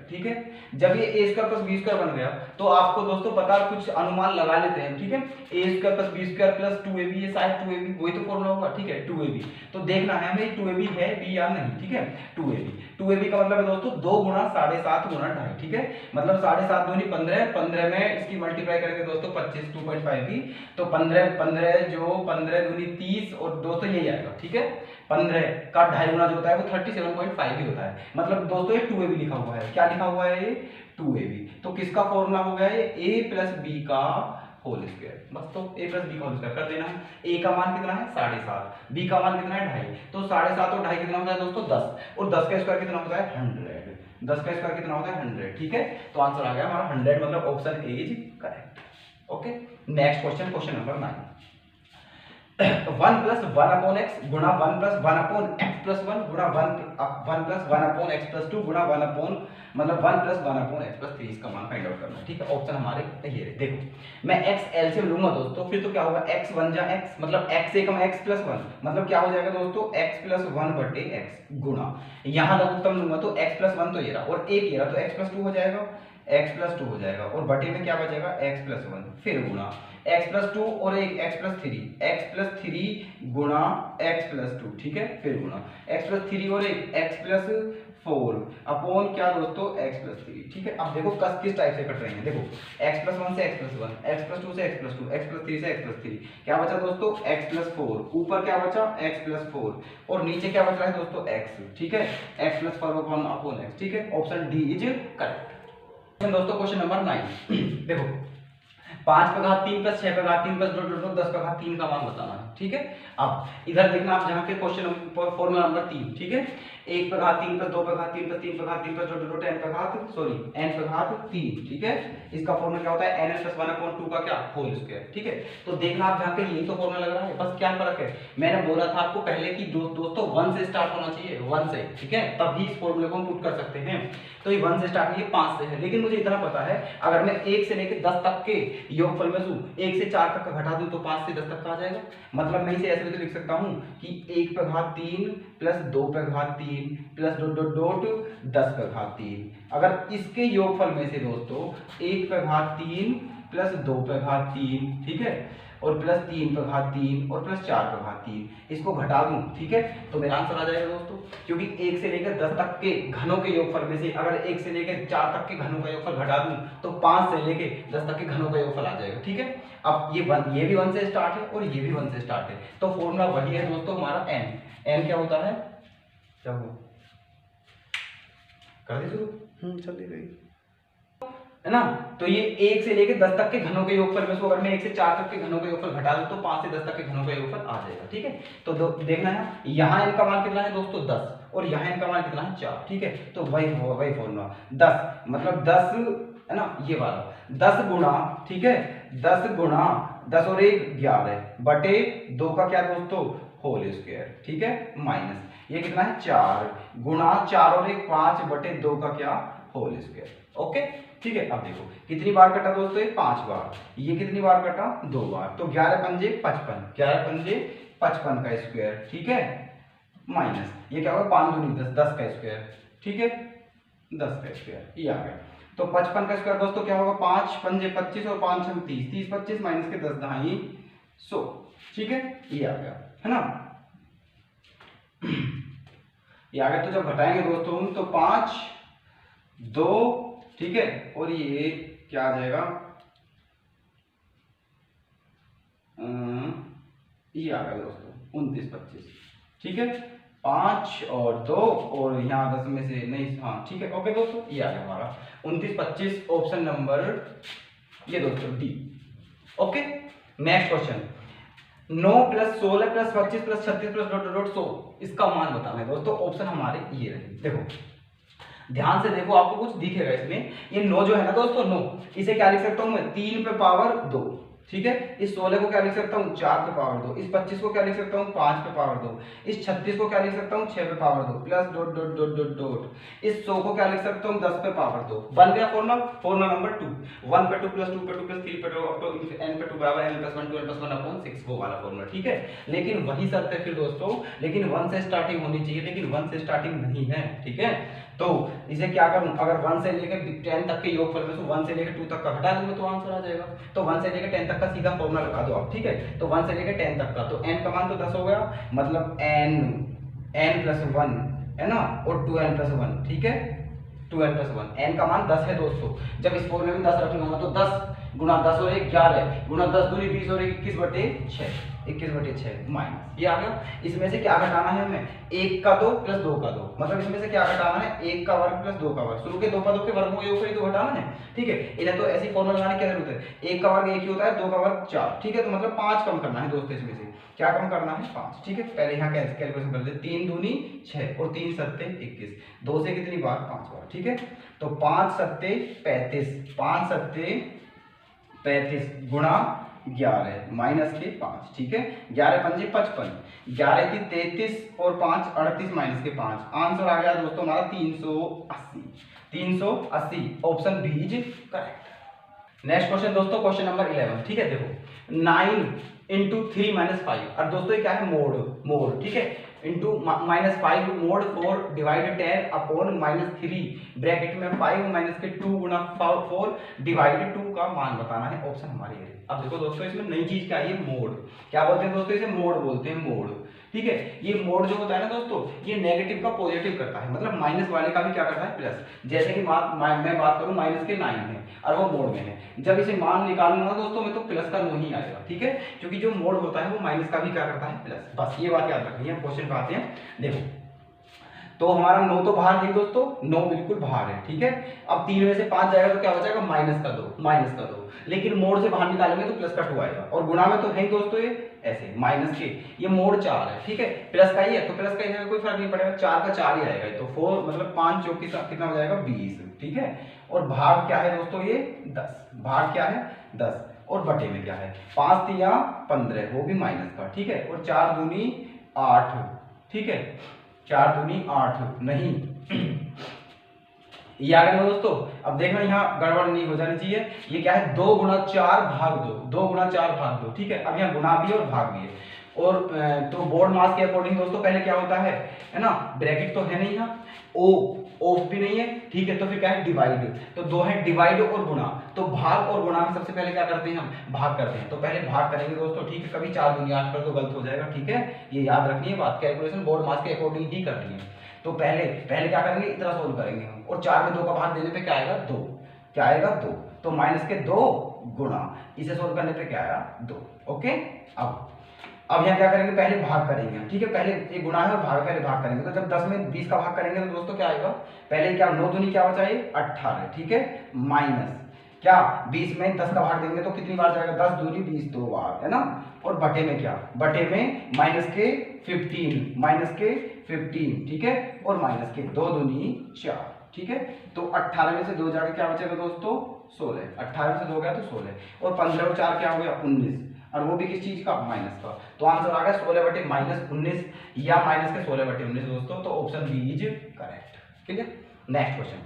ठीक है, जब ये a² प्लस b² बन गया तो आपको दोस्तों पता कुछ अनुमान लगा लेते हैं। ठीक है, a² plus b² plus 2ab, ये शायद 2ab वही तो फॉर्मूला होगा। ठीक है, 2ab, तो देखना है हमें 2ab है b या नहीं। ठीक है, 2ab का मतलब है दोस्तों 2 गुणा 7.5 गुणा 2.5। ठीक है, मतलब 7.5 दूनी 15, 15 में इसकी मल्टीप्लाई करेंगे दोस्तों 25, 2.5 की, तो 15 जो 15 दूनी 30, और दोस्तों यही आएगा। ठीक है, 15 का 2.5 गुना जो होता है वो 37.5 ही होता है, मतलब दोस्तों ये 2ab लिखा हुआ है। क्या लिखा हुआ है? ये 2ab। तो किसका फॉर्मूला हो गया ये? a प्लस b का होल स्क्वायर। बस, तो a प्लस b का होल स्क्वायर कर देना है। a का मान कितना है? 7.5, b का मान कितना है? 2.5, तो 7.5 और 2.5 कितना होता है दोस्तों? 10, और 10 का स्क्वायर कितना होता है? 100। 10 का स्क्वायर कितना होता है? 100। ठीक है, तो आंसर आ गया हमारा 100, मतलब option A is correct. Okay, next question, question number 9। 1 + 1/x गुणा 1 + 1/x + 1 गुणा 1 + 1/x + 2 गुणा 1 मतलब 1 + 1/x + 3, इसका मान फाइंड आउट करना है। ठीक है, ऑप्शन हमारे ये रहे। देखो मैं x एलसीएम लूंगा दोस्तों, फिर तो क्या होगा? x 1 जा x, मतलब x से कम x + 1, मतलब क्या हो जाएगा दोस्तों? x + 1 बटे x गुणा, यहाँ लघुत्तम लूंगा तो x + 1 तो ये रहा, और 1 ये रहा, तो x + 2 हो जाएगा, x + 2 हो जाएगा, और बटे में क्या बचेगा? x + 1, फिर गुणा x + 2 और एक x + 3 गुणा x + 2। ठीक है, फिर गुणा x + 3 और एक x + 4 अपॉन क्या दोस्तों? x + 3। ठीक है, अब देखो किस टाइप से कट रहे हैं। देखो x + 1 से x + 1, x + 2 से x + 2, x + 3 से x + 3, क्या बचा दोस्तों? x + 4, ऊपर क्या बचा? x + 4, और नीचे क्या बच रहा है दोस्तों? x। ठीक है, x + 4 अपॉन x। ठीक है, ऑप्शन डी इज करेक्ट। दोस्तों क्वेश्चन नंबर 9, देखो 5/3 + 6/3 + 2 10/3 का मान बताना है। ठीक है, अब इधर देखना आप, जहां के क्वेश्चन फॉर्मूला नंबर 3। ठीक है, 1 पे घात 3 प्लस 2 पे घात 3 प्लस 3 पे घात 3 प्लस डॉट n पे घात n पे घात 3, ठीक है। इसका फॉर्मूला क्या होता है n + 1/2 का क्या होल स्क्वायर, ठीक है। तो देखना आप जहाँ पे यही तो फॉर्मूला लग रहा है, बस क्या फर्क है, मैंने बोला था आपको पहले कि दोस्तों 1 से स्टार्ट होना चाहिए, 1 से, ठीक है, तभी इस फॉर्मूले को हम पुट कर सकते हैं। तो ये 1 से स्टार्ट नहीं है, 5 से है, लेकिन मुझे इतना पता है अगर मैं 1 से लेकर 10 तक के योगफल में से 1 से 4 तक का घटा दूं तो 5 से 10 तक का आ जाएगा। मतलब मैं इसे ऐसे भी लिख सकता हूं कि 1 पे घात 3 प्लस 2 पे घात 3 प्लस डॉट डॉट डॉट 10 पे घात 3। अगर इसके योगफल में से दोस्तों 1 पे घात 3 प्लस 2 पे घात 3, ठीक है, और प्लस 3 पे घात 3 और प्लस 4 पे घात 3, इसको घटा दूं, ठीक है, तो मेरा आंसर आ जाएगा दोस्तों। क्योंकि 1 से लेकर 10 तक के घनों के योगफल में से अगर 1 से लेकर 4 तक के घनों का योगफल घटा दूं तो 5 से लेकर 10 तक के घनों का योगफल आ जाएगा, ठीक है। अब ये भी 1 से स्टार्ट है और ये भी 1 से स्टार्ट है, तो फॉर्मूला वही है दोस्तों हमारा n क्या होता है, क्या हुआ, कर दी शुरू, चल रही है ना। तो ये 1 से लेकर 10 तक के घनों के योगफल में से अगर मैं 1 से 4 तक के घनों का योगफल घटा दूं तो 5 से 10 तक के घनों का योगफल आ जाएगा, ठीक है। तो देखना है यहाँ n का मान कितना है दोस्तों 10 और यहाँ n का मान कितना है 4, ठीक है। तो वही फॉर्मूला 10 मतलब 10 है ना, ये वाला 10 गुणा, ठीक है, 10 गुणा 10 और 1 11 बटे 2 का क्या दोस्तों होल स्क्वायर, ठीक है, माइनस ये कितना है 4 गुणा 4 और 1 5 बटे 2 का क्या होल स्क्वायर, ओके, ठीक है। अब देखो कितनी बार कटा दोस्तों, ये 5 बार, ये कितनी बार कटा 2 बार, तो 11 पंजे 55, 11 पंजे 55 का स्क्वायर, ठीक है, माइनस ये क्या होगा 5 दूनी 10, 10 का स्क्वायर, ठीक है, 10 का स्क्वायर ये आ गया। तो 55 का स्क्वायर दोस्तों क्या होगा 5 पंजे 25 और 5 छंग 30, 30 25 माइनस के 10 दहाई 100, ठीक है, ये आ गया, है ना, ये आ गया। तो जब घटाएंगे दोस्तों तो 5 2, ठीक है, और ये क्या आ जाएगा, ये आ गया दोस्तों 29 25, ठीक है, 5 और 2 और यहाँ 10 में से नहीं, हाँ ठीक है, ओके दोस्तों, ये आ गया हमारा 29 25, ऑप्शन नंबर ये दोस्तों D, okay. Next question 9 plus 16 plus 25 plus 36 plus dot dot 100, इसका मान बताना है दोस्तों। ऑप्शन हमारे ये रहे, देखो ध्यान से देखो आपको कुछ दिखेगा इसमें, ये 9 जो है ना दोस्तों 9, इसे क्या लिख सकता हूं मैं 3 पे पावर 2, ठीक है, इस 16 को क्या लिख सकता हूँ 4 पे पावर 2, इस 25 को क्या लिख सकता हूँ 5 पे पावर 2, इस 36 को क्या लिख सकता हूँ 6 पे power 2 plus dot dot dot dot dot, इस 100 को क्या लिख सकता हूँ 10 पे पावर 2। बन गया फॉर्मूला नंबर 2, 1 पे 2 प्लस 2 पे 2 प्लस 3 पे 2 अप टू n पे 2 बराबर n + 1 2 n + 1 अपॉन 6, वो वाला फॉर्मूला, ठीक है। लेकिन वही शर्त है फिर दोस्तों, लेकिन 1 से स्टार्टिंग होनी चाहिए, लेकिन 1 से स्टार्टिंग नहीं है, ठीक है। तो इसे क्या करूं, अगर 1 से लेकर 10 तक के योगफल में से 1 से लेकर 2 तक का घटा दूंगा तो आंसर आ जाएगा। तो 1 से लेकर 10 तक का सीधा फॉर्मूला लगा दो आप, ठीक है। तो 1 से लेकर 10 तक का, तो n का मान तो 10 हो गया, मतलब n + 1 है ना, और 2n + 1, ठीक है, 2n + 1, n का मान 10 है दोस्तों। जब इस फॉर्मूले में 10 रखूंगा तो 10 गुणा 10 और 1 11 गुणा 10 दूनी 20 और 1 21/6, 21/6 माइनस ये आ गया। इसमें से क्या घटाना है हमें, 1 का 2 प्लस 2 का 2, मतलब इसमें से क्या घटाना है 1 का वर्ग प्लस 2 का वर्ग, शुरू के 2 पदों के वर्गों का योग तो घटाना है, ठीक है। इन्हें तो ऐसी फॉर्मूला लगाने की क्या जरूरत है, 1 का वर्ग 1 ही होता है, 2 का वर्ग 4, ठीक है। तो मतलब 5 कम करना है दोस्तों, इसमें से क्या कम करना है 5, ठीक है। पहले यहाँ कैलकुलेशन कर लेते, 3 दूनी 6 और 3 सत्ते 21, 2 से कितनी बार 5 बार, ठीक है। तो 5 सत्ते 35, 5 सत्ते 35 गुणा 11 माइनस के 5, ठीक है, 11 पंजे 55, 11 की 33 और 5 38 माइनस के 5, आंसर आ गया दोस्तों हमारा 380, 380, option B is correct. Next question दोस्तों, क्वेश्चन नंबर 11, ठीक है। देखो 9 इंटू 3 माइनस 5, और दोस्तों ये क्या है मोड, ठीक है, into -5 mode 4 divide 10 upon -3 bracket में 5 माइनस के 2 गुणा 4 डिवाइड 2 का मान बताना है, ऑप्शन हमारी है। अब देखो दोस्तों इसमें नई चीज क्या है, मोड, क्या बोलते हैं दोस्तों, इसे मोड बोलते हैं, मोड, ठीक है। ये मोड जो होता है ना दोस्तों, ये नेगेटिव का पॉजिटिव करता है, मतलब माइनस वाले का भी क्या करता है प्लस। जैसे कि मैं बात करूं माइनस के 9 है और वो मोड में है, जब इसे मान निकालूंगा ना दोस्तों मैं तो प्लस का 9 ही आएगा, ठीक है, क्योंकि जो मोड होता है वो माइनस का भी क्या करता है प्लस। बस ये बात याद रखनी है। क्वेश्चन पे आते हैं, देखो तो हमारा 9 तो बाहर नहीं दोस्तों, 9 बिल्कुल बाहर है, ठीक है। अब 3 में से 5 जाएगा तो क्या हो जाएगा, -2, लेकिन मोड़ से बाहर निकालेंगे तो +2 आएगा, और गुणा में तो है ही दोस्तों ये ऐसे माइनस के, ये मोड़ 4 है, ठीक है, प्लस का ही है तो प्लस का ही है, कोई फर्क नहीं पड़ेगा, 4 का 4 ही आएगा, तो 4 मतलब 5 चौक कितना हो जाएगा 20, ठीक है। और भाग क्या है दोस्तों, ये 10, भाग क्या है 10, और बटे में क्या है 5 तिया 15, वो भी माइनस का, ठीक है, और 4 दूनी 8, ठीक है, 4 दूनी 8 नहीं ये आ गया ना दोस्तों। अब देखना यहाँ गड़बड़ नहीं हो जानी चाहिए, ये क्या है 2 गुणा 4 भाग 2, 2 गुणा 4 भाग 2, ठीक है। अब यहाँ गुणा भी है और भाग भी है, और तो बोर्ड मास के अकॉर्डिंग दोस्तों पहले क्या होता है ना, ब्रैकेट तो है नहीं यहाँ, ऑफ भी नहीं है, ठीक है, तो फिर क्या है डिवाइड, तो 2 है डिवाइड और गुणा, तो भाग और गुणा में सबसे पहले क्या करते हैं हम भाग करते हैं, तो पहले भाग करेंगे दोस्तों, ठीक है, कभी 4 दूनी 8 कर दो गलत हो जाएगा, ठीक है, ये याद रखनी है बात, कैलकुलेशन बोर्ड मास के अकॉर्डिंग ही करनी है। तो पहले क्या करेंगे, इतना सोल्व करेंगे हम, और 4 में 2 का भाग देने पे क्या आएगा 2, क्या आएगा 2, तो माइनस के 2 गुणा, इसे सोल्व करने पे क्या आया 2, ओके। अब यहाँ क्या करेंगे, पहले भाग करेंगे, ठीक है, पहले ये गुणा है और पहले भाग करेंगे, तो जब 10 में 20 का भाग करेंगे तो दोस्तों क्या आएगा, पहले क्या 9 दूनी क्या बचा, 18, ठीक है, माइनस क्या 20 में 10 का भाग देंगे तो कितनी बार जाएगा, 10 दूनी 20 2 बार, है ना, और बटे में क्या, बटे में माइनस के 15, ठीक है, और माइनस के 2 दूनी 4, ठीक है, तो 18 में से 2 जाकर क्या बचेगा दोस्तों 16, 18 में से 2 गया तो 16, और 15 और 4 क्या हो गया 19, और वो भी किस चीज का, माइनस का, तो आंसर आ गया 16/-19 या माइनस के 16/19 दोस्तों, तो ऑप्शन बी इज करेक्ट, ठीक है। नेक्स्ट क्वेश्चन,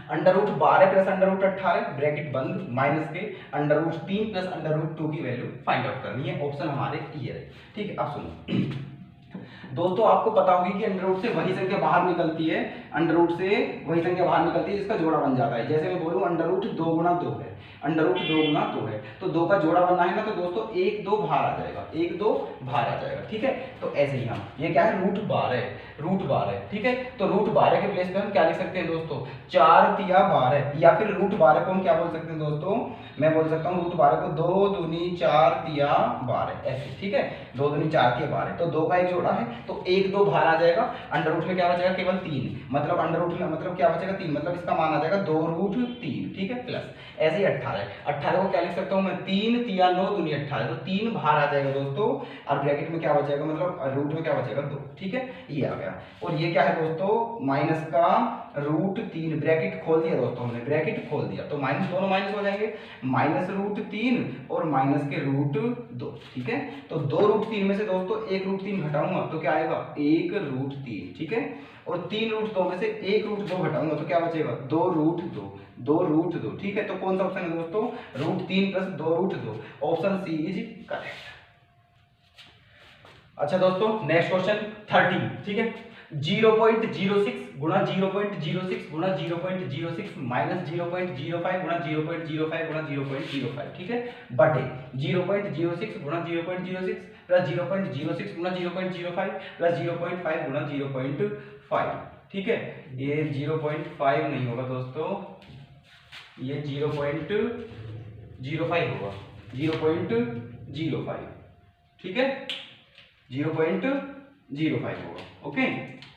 √12 प्लस √18 ब्रैकेट बंद माइनस के √3 प्लस √2 की वैल्यू फाइंड आउट करनी है, ऑप्शन हमारे ये है, ठीक है। अब सुनो दोस्तों, आपको पता होगी कि अंडर रूट से वही संख्या बाहर निकलती है, अंडर रूट से वही संख्या बाहर निकलती है जिसका जोड़ा बन जाता है, जैसे मैं बोलूं अंडर रूट 2 गुणा 2 है, अंडर रूट 2 गुणा 2 है, तो 2 का जोड़ा बनना है ना, तो दोस्तों 1 2 बाहर आ जाएगा, 1 2 बाहर आ जाएगा, ठीक है। तो ऐसे ही हम ये क्या है √12, ठीक है, तो √12 के प्लेस पे हम क्या लिख सकते हैं दोस्तों 4 तिया 12, या फिर √12 को हम क्या बोल सकते हैं दोस्तों, मैं बोल सकता हूँ √12 को 2 दूनी 4 तिया 12, ऐसे, ठीक है, 2 दूनी 4 तिया 12, तो 2 का एक जोड़ा है तो 1 2 बाहर आ जाएगा, अंडर रूट में क्या बचेगा केवल 3, मतलब अंडर रूट में मतलब क्या बचेगा 3, मतलब इसका मान आ जाएगा 2√3, ठीक है, प्लस ऐसे ही 18 को क्या लिख सकता हूँ मैं 3 तिया 9 दूनी 18, तो 3 बाहर आ जाएगा दोस्तों, और ब्रैकेट में क्या बचेगा मतलब रूट में क्या बचेगा 2, ठीक है, ये आ गया। और ये क्या है दोस्तों माइनस का √3, ब्रैकेट खोल दिया दोस्तों हमने, ब्रैकेट खोल दिया तो माइनस, दोनों माइनस हो जाएंगे, माइनस √3 और माइनस के √2, ठीक है, तो 2√3 में से दोस्तों 1√3 घटाऊंगा तो क्या आएगा 1√3, ठीक है, और 3√2 में से 1√2 घटाऊंगा तो क्या बचेगा 2√2, ठीक है, तो कौन सा ऑप्शन है दोस्तों √3 plus 2√2, option C is correct. अच्छा दोस्तों नेक्स्ट क्वेश्चन 30, ठीक है, 0.06 गुणा 0.06 गुणा 0.06 माइनस 0.05 गुणा 0.05 गुणा 0.05, ठीक है, बटे 0.06 गुणा 0.06 प्लस 0.06 गुणा 0.05 प्लस 0.5 गुणा 0.5, ठीक है, ये 0.5 नहीं होगा दोस्तों, ये 0.05 होगा, 0.05, ठीक है, 0.05 होगा, ओके,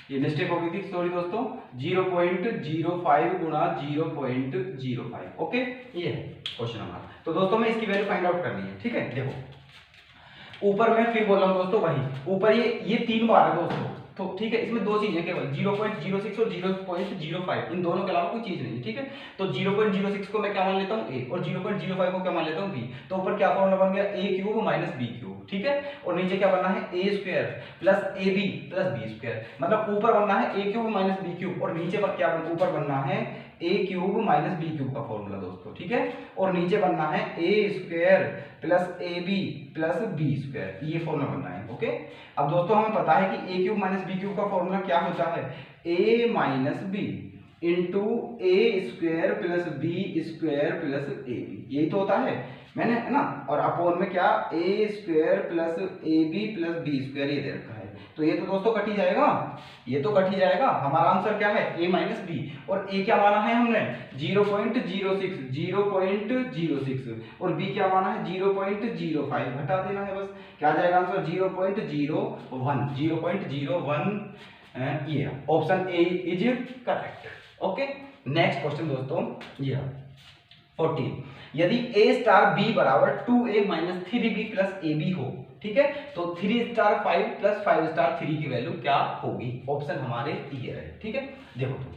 ये मिस्टेक हो गई थी, सॉरी दोस्तों, 0.05 गुणा 0.05, ओके, ये है क्वेश्चन हमारा। तो दोस्तों में इसकी वैल्यू फाइंड आउट करनी है, ठीक है, देखो ऊपर मैं फिर बोल रहा हूँ दोस्तों, वही ऊपर ये 3 बार है दोस्तों, तो ठीक है, इसमें 2 चीजें केवल 0.06 और 0.05, इन दोनों के अलावा कोई चीज नहीं है, ठीक है, तो 0.06 को मैं क्या मान लेता हूँ a और 0.05 को क्या मान लेता हूँ b, तो ऊपर क्या फॉर्मूला बन गया a³ माइनस b³, ठीक है, और नीचे क्या बनना है a² plus ab plus b², मतलब ऊपर बनना है a³ माइनस b³ और नीचे पर क्या ऊपर बनना है a³ माइनस b³ का फॉर्मूला दोस्तों, ठीक है, और नीचे बनना है a² plus ab plus b², ये फॉर्मूला बनना है, ओके। अब दोस्तों हमें पता है कि a³ माइनस b³ का फॉर्मूला क्या होता है a minus b into a² plus b² plus ab, यही तो होता है, मैंने है ना, और अपोन में क्या a² plus ab plus b² ये दे रखा है, तो ये तो दोस्तों कट ही जाएगा, ये तो कट ही जाएगा, हमारा आंसर क्या है a माइनस b, और a क्या माना है हमने 0.06 और b क्या माना है 0.05, घटा देना है बस, क्या जाएगा आंसर 0.01 ये option A is correct. Okay, next question दोस्तों ये 14, यदि a स्टार b बराबर 2a minus 3b plus ab हो, ठीक है, तो 3 स्टार 5 प्लस 5 स्टार 3 की वैल्यू क्या होगी? ऑप्शन हमारे ये है, ठीक है। देखो तो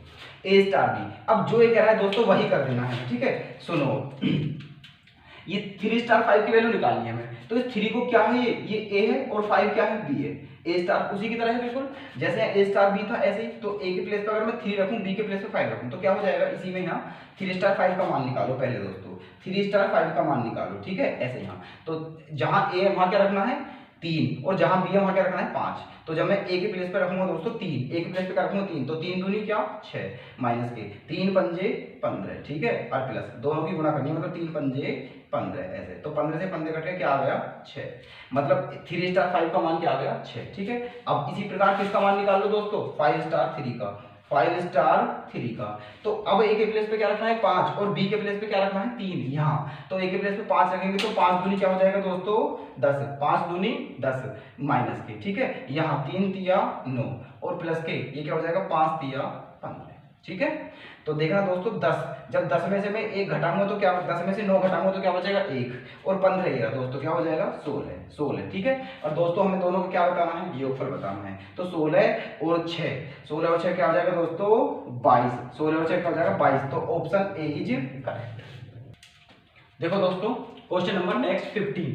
a स्टार b, अब जो ये कह रहा है दोस्तों वही कर देना है, ठीक है। सुनो, ये 3 स्टार 5 की वैल्यू निकालनी है हमें, तो इस 3 को क्या है, ये a है और 5 क्या है, b है। a स्टार उसी की तरह है बिल्कुल, जैसे a स्टार b था ऐसे ही, तो a के प्लेस पर अगर मैं 3 रखूं, b के प्लेस पे 5 रखूं, तो क्या हो जाएगा, इसी में यहाँ 3 स्टार 5 का मान निकालो पहले दोस्तों, 3 स्टार 5 का मान निकालो, ठीक है, ऐसे यहाँ। तो जहां a है वहां क्या रखना है 3, और जहां b है वहां क्या रखना है 5। तो जब मैं a के प्लेस पे रखूंगा दोस्तों 3, a के प्लेस पे क्या रखूंगा 3, तो 3 दूनी क्या 6 माइनस के 3 पंजे 15, ठीक है, और प्लस दोनों की गुणा करनी है, मतलब 3 पंजे 15 ऐसे, तो 15 से 15 कट के क्या आ गया 6, मतलब 3 स्टार 5 का मान क्या आ गया 6, ठीक है। अब इसी प्रकार किसका मान निकाल लो दोस्तों, 5 स्टार 3 का, 5 स्टार 3 का। तो अब a के प्लेस पे क्या रखना है 5, और b के प्लेस पे क्या रखना है 3 यहाँ, तो a के प्लेस पे 5 रखेंगे तो 5 दूनी क्या हो जाएगा दोस्तों 10, 5 दूनी 10 माइनस के, ठीक है, यहाँ 3 तिया 9 और प्लस के ये क्या हो जाएगा 5 तिया 15, ठीक है। तो देखना दोस्तों 10, जब 10 में से मैं 1 घटाऊंगा तो क्या, 10 में से 9 घटाऊंगा तो क्या बचेगा 1, और 15 ये रहा दोस्तों क्या हो जाएगा 16, ठीक है। और दोस्तों हमें दोनों को क्या बताना है, योगफल बताना है, तो 16 और 6 क्या हो जाएगा दोस्तों 22, 16 और 6 क्या हो जाएगा 22, तो ऑप्शन ए इज करेक्ट। देखो दोस्तों क्वेश्चन नंबर नेक्स्ट 15,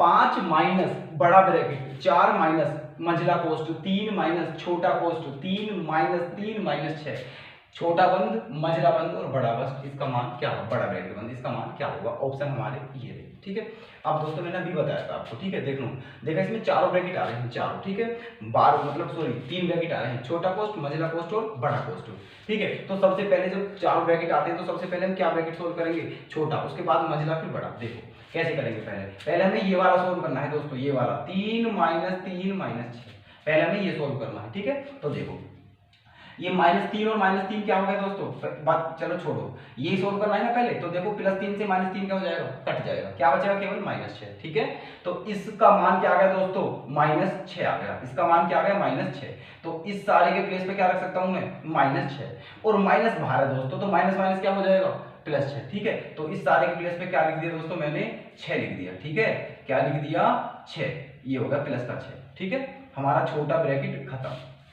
5 माइनस बड़ा ब्रैकेट 4 माइनस मंझला कोष्ठ 3 माइनस छोटा कोष्ठ 3 माइनस 3 माइनस 6, छोटा बंद मंझला बंद और बड़ा बंद, इसका मान क्या होगा, बड़ा ब्रैकेट बंद, इसका मान क्या होगा? ऑप्शन हमारे ये रहे, ठीक है। अब दोस्तों मैंने अभी बताया था आपको, ठीक है, देख लो, देखा इसमें चारों ब्रैकेट आ रहे हैं, चारों, ठीक है, 12 मतलब सॉरी 3 ब्रैकेट आ रहे हैं, छोटा कोष्ठ मंझला कोष्ठ और बड़ा कोष्ठ, ठीक है। तो सबसे पहले जब चारों ब्रैकेट आते हैं तो सबसे पहले हम क्या ब्रैकेट सोल्व करेंगे, छोटा, उसके बाद मंझला, फिर बड़ा। देखो कैसे करेंगे, पहले हमें ये वाला सोल्व करना है दोस्तों, ये वाला 3 माइनस 3 माइनस 6, पहले हमें ये सोल्व करना है, ठीक है। तो देखो ये -3 और -3 क्या हो गया दोस्तों, बात चलो छोड़ो, ये सोल्व करना है ना पहले, तो देखो +3 से -3 क्या हो जाएगा, कट जाएगा, क्या बचेगा केवल -6, ठीक है। तो इसका मान क्या आ गया दोस्तों -6 आ गया, इसका मान क्या आ गया -6, तो इस सारे के प्लेस पे क्या रख सकता हूं मैं -6, और माइनस बाहर है दोस्तों, तो माइनस माइनस क्या हो जाएगा +6, ठीक है। तो इस सारे के प्लेस पे क्या लिख दिया दोस्तों मैंने 6 लिख दिया, ठीक है, क्या लिख दिया 6, ये होगा प्लस का 6, ठीक है, हमारा छोटा ब्रैकेट खत्म,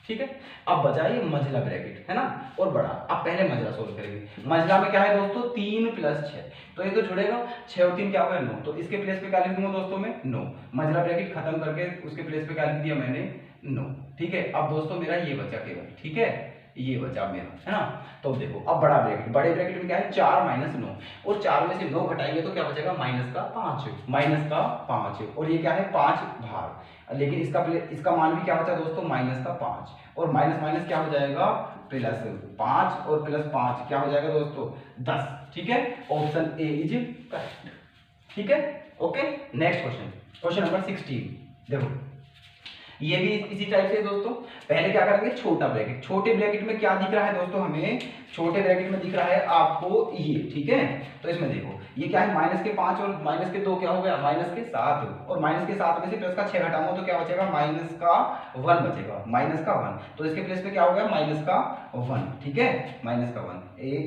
ठीक है। अब बचा ये मंझला ब्रैकेट है ना, और बड़ा। अब पहले मंझला सोल्व करेंगे, मंझला में क्या है दोस्तों 3 + 6, तो ये तो जुड़ेगा, 6 और 3 क्या होगा 9, तो इसके प्लेस पे क्या लिख दूंगा दोस्तों मैं 9, मंझला ब्रैकेट खत्म करके उसके प्लेस पे क्या लिख दिया मैंने 9, ठीक है। अब दोस्तों मेरा ये बचा केवल, ठीक है, ये बचा मेरा, है ना। तो देखो अब बड़ा ब्रैकेट, बड़े ब्रैकेट में क्या है 4 - 9, और 4 में से 9 घटाएंगे तो क्या बचेगा -5, और ये क्या है 5 भाग, लेकिन इसका मान भी क्या बचा दोस्तों -5, और माइनस माइनस क्या हो जाएगा +5, और +5 क्या हो जाएगा दोस्तों 10, ठीक है। ऑप्शन ए इज करेक्ट, ठीक है। ओके, नेक्स्ट क्वेश्चन नंबर 16, देखो ये भी इसी टाइप से दोस्तों। पहले क्या करेंगे, छोटा ब्रैकेट, छोटे ब्रैकेट में क्या दिख रहा है दोस्तों हमें, छोटे ब्रैकेट में दिख रहा है आपको ये, ठीक है। तो इसमें देखो ये क्या है -5 और -2 क्या हो गया -7, और -7 में से प्लस का 6 घटाऊंगा तो क्या बचेगा -1 बचेगा, -1, तो इसके प्लेस पे क्या हो गया -1, ठीक है, -1,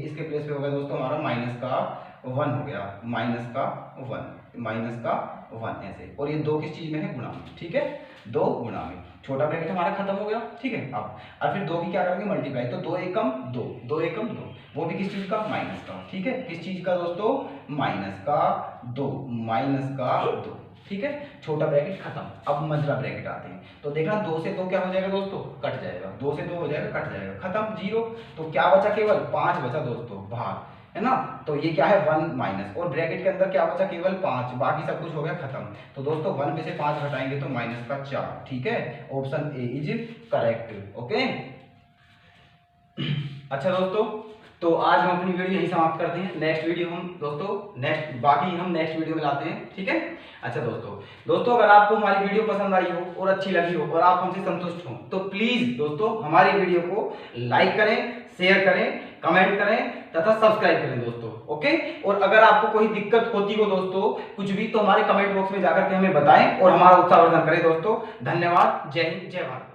इसके प्लेस पे हो गया दोस्तों हमारा -1 हो गया, -1 ऐसे, और ये 2 किस चीज में है, गुणा में, ठीक है, 2 गुणा में, छोटा ब्रैकेट हमारा खत्म हो गया, ठीक है। अब और फिर 2 की क्या करेंगे मल्टीप्लाई, तो 2 एकम 2, 2 एकम 2, वो भी किस चीज का माइनस का, ठीक है, किस चीज का दोस्तों -2, ठीक है। छोटा ब्रैकेट खत्म, अब मंझला ब्रैकेट आते हैं, तो देखना 2 से 2 क्या हो जाएगा दोस्तों, कट जाएगा, 2 से 2 हो जाएगा, कट जाएगा, खत्म 0, तो क्या बचा केवल 5 बचा दोस्तों भाग, है ना। तो ये क्या है 1 माइनस, और ब्रैकेट के अंदर क्या बचा केवल 5, बाकी सब कुछ हो गया खत्म। तो दोस्तों 1 में से 5 घटाएंगे तो -4, ठीक है, option A is correct. Okay, अच्छा दोस्तों, तो आज हम अपनी वीडियो यही समाप्त करते हैं। नेक्स्ट वीडियो हम दोस्तों बाकी हम नेक्स्ट वीडियो में लाते हैं, ठीक है। अच्छा दोस्तों अगर आपको हमारी वीडियो पसंद आई हो और अच्छी लगी हो और आप हमसे संतुष्ट हो तो प्लीज दोस्तों हमारी वीडियो को लाइक करें, शेयर करें, कमेंट करें तथा सब्सक्राइब करें दोस्तों। ओके, और अगर आपको कोई दिक्कत होती हो दोस्तों कुछ भी, तो हमारे कमेंट बॉक्स में जाकर के हमें बताएं और हमारा उत्साहवर्धन करें दोस्तों। धन्यवाद, जय हिंद, जय भारत।